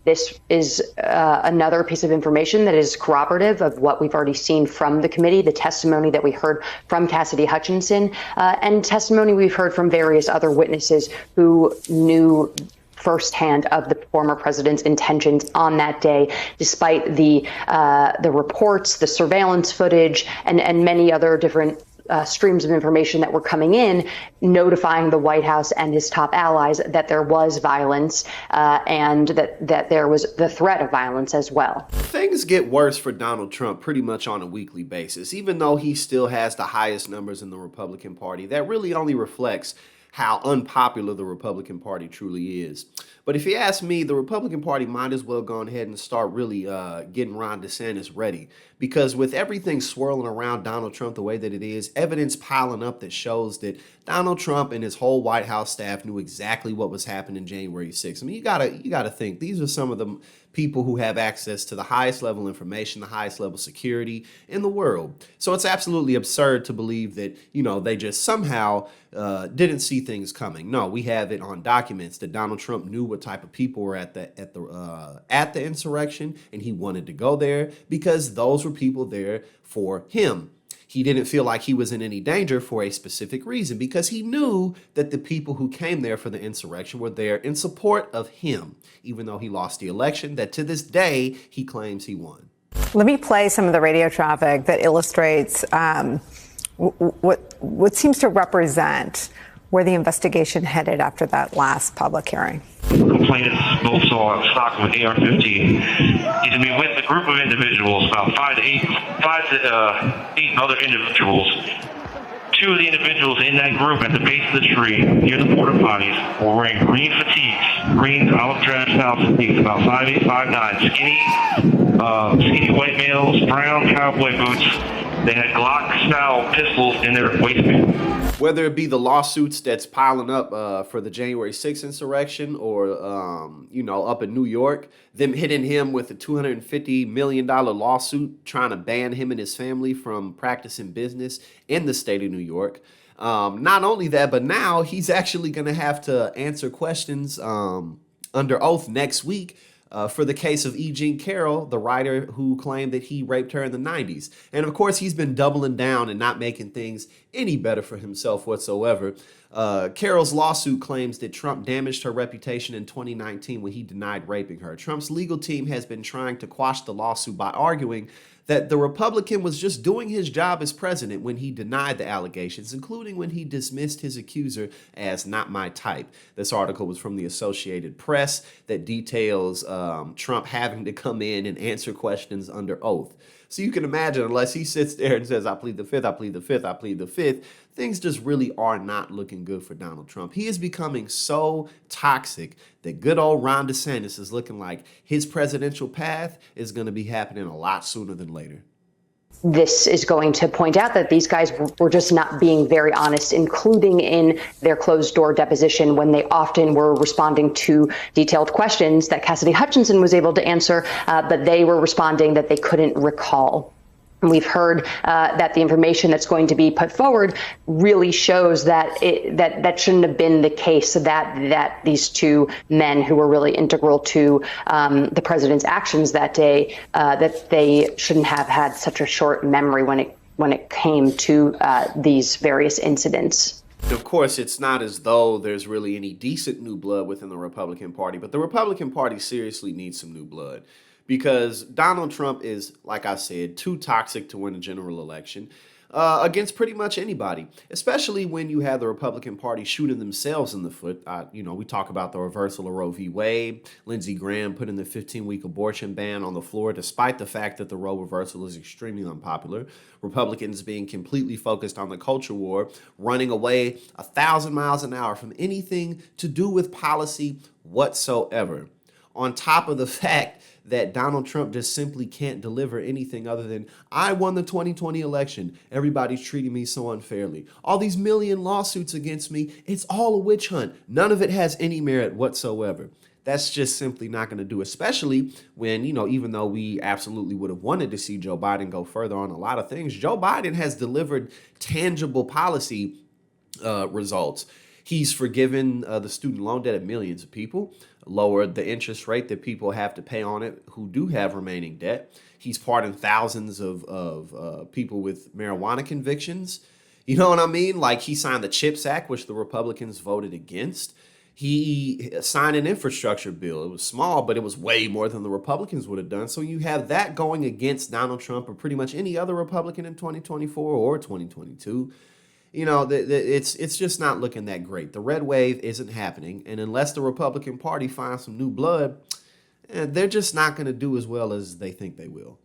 This is another piece of information that is corroborative of what we've already seen from the committee, the testimony that we heard from Cassidy Hutchinson, and testimony we've heard from various other witnesses who knew firsthand of the former president's intentions on that day, despite the reports, the surveillance footage, and many other different streams of information that were coming in, notifying the White House and his top allies that there was violence and that there was the threat of violence as well. Things get worse for Donald Trump pretty much on a weekly basis. Even though he still has the highest numbers in the Republican Party, that really only reflects how unpopular the Republican Party truly is. But if you ask me, the Republican Party might as well go ahead and start really getting Ron DeSantis ready. Because with everything swirling around Donald Trump the way that it is, evidence piling up that shows that Donald Trump and his whole White House staff knew exactly what was happening January 6th. I mean, you gotta think these are some of the people who have access to the highest level information, the highest level security in the world. So it's absolutely absurd to believe that, they just somehow didn't see things coming. No, we have it on documents that Donald Trump knew what type of people were at the insurrection, and he wanted to go there because those were people there for him. He didn't feel like he was in any danger for a specific reason because he knew that the people who came there for the insurrection were there in support of him, even though he lost the election that to this day he claims he won. Let me play some of the radio traffic that illustrates what seems to represent where the investigation headed after that last public hearing. Complainants both saw stock with AR-15. He said we with a group of individuals, about five to eight other individuals. Two of the individuals in that group at the base of the tree near the porta potties were wearing green fatigues, green olive drab style fatigues, about 5'8", 5'9", skinny white males, brown cowboy boots. They had Glock-style pistols in their waistband. Whether it be the lawsuits that's piling up for the January 6th insurrection or, up in New York, them hitting him with a $250 million lawsuit trying to ban him and his family from practicing business in the state of New York. Not only that, but now he's actually going to have to answer questions under oath next week for the case of E. Jean Carroll, the writer who claimed that he raped her in the 90s. And of course, he's been doubling down and not making things any better for himself whatsoever. Carroll's lawsuit claims that Trump damaged her reputation in 2019 when he denied raping her. Trump's legal team has been trying to quash the lawsuit by arguing that the Republican was just doing his job as president when he denied the allegations, including when he dismissed his accuser as not my type. This article was from the Associated Press that details Trump having to come in and answer questions under oath. So you can imagine, unless he sits there and says, I plead the fifth, I plead the fifth, I plead the fifth, things just really are not looking good for Donald Trump. He is becoming so toxic that good old Ron DeSantis is looking like his presidential path is going to be happening a lot sooner than later. This is going to point out that these guys were just not being very honest, including in their closed door deposition when they often were responding to detailed questions that Cassidy Hutchinson was able to answer, but they were responding that they couldn't recall. And we've heard that the information that's going to be put forward really shows that that shouldn't have been the case, that these two men who were really integral to the president's actions that day, that they shouldn't have had such a short memory when it came to these various incidents. Of course, it's not as though there's really any decent new blood within the Republican Party, but the Republican Party seriously needs some new blood. Because Donald Trump is, like I said, too toxic to win a general election against pretty much anybody, especially when you have the Republican Party shooting themselves in the foot. We talk about the reversal of Roe v. Wade, Lindsey Graham putting the 15-week abortion ban on the floor, despite the fact that the Roe reversal is extremely unpopular. Republicans being completely focused on the culture war, running away 1,000 miles an hour from anything to do with policy whatsoever. On top of the fact that Donald Trump just simply can't deliver anything other than, I won the 2020 election. Everybody's treating me so unfairly. All these million lawsuits against me, it's all a witch hunt. None of it has any merit whatsoever. That's just simply not going to do, especially when, even though we absolutely would have wanted to see Joe Biden go further on a lot of things, Joe Biden has delivered tangible policy results. He's forgiven the student loan debt of millions of people, lowered the interest rate that people have to pay on it who do have remaining debt. He's pardoned thousands of people with marijuana convictions. You know what I mean? Like, he signed the CHIPS Act, which the Republicans voted against. He signed an infrastructure bill. It was small, but it was way more than the Republicans would have done. So you have that going against Donald Trump or pretty much any other Republican in 2024 or 2022. You know, it's just not looking that great. The red wave isn't happening. And unless the Republican Party finds some new blood, they're just not going to do as well as they think they will.